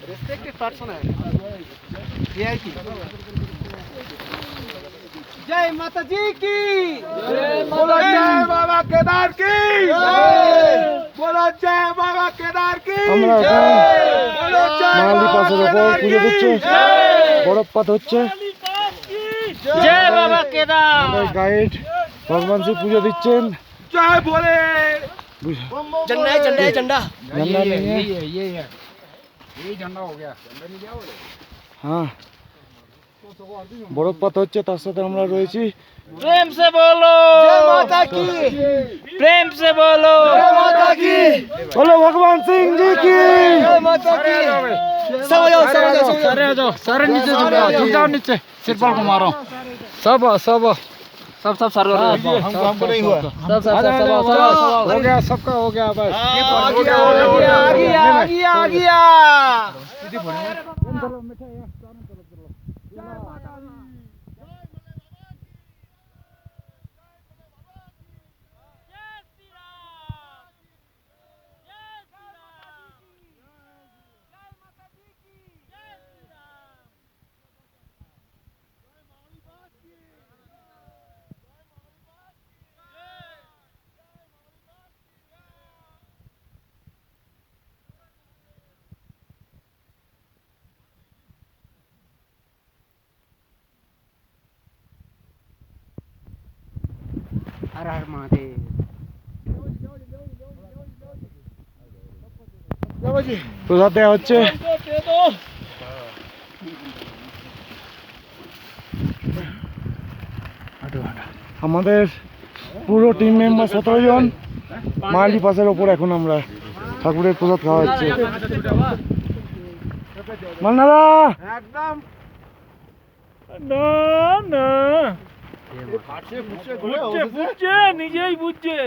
Respected person है VIP जय माता जी की बोलो जय बाबा केदार की बोलो जय बाबा केदार की আমরা এখন মালি পাশের উপর পুজো দিচ্ছে বরফপাত হচ্ছে जय बाबा केदार আমাদের গাইড ভগবান শিব পুজো দিচ্ছেন जय बोले झंडा है झंडा है झंडा झंडा नहीं है ये झंडा हो गया झंडा नहीं दिया बोले হ্যাঁ বরফপাত হচ্ছে তার সাথে আমরা রয়েছি प्रेम से बोलो जय माता की प्रेम से बोलो जय माता की বলো ভগবান সিং জি কি जय माता की सब आ जाओ सारे आ जाओ सारे नीचे झुक जाओ नीचे सिरपाल को मारो सब सब सारे हमको नहीं हुआ सब हो गया सबका हो गया बस आ गया हर हर महादेव প্রসাদ দেওয়া হচ্ছে আমাদের পুরো টিম মেম্বার 17 জন মালি পাশের ওপর এখন আমরা ঠাকুরের প্রসাদ খাওয়া হচ্ছে মান্নারা एकदम না না बुझे বুঝছে নিজেই বুঝছে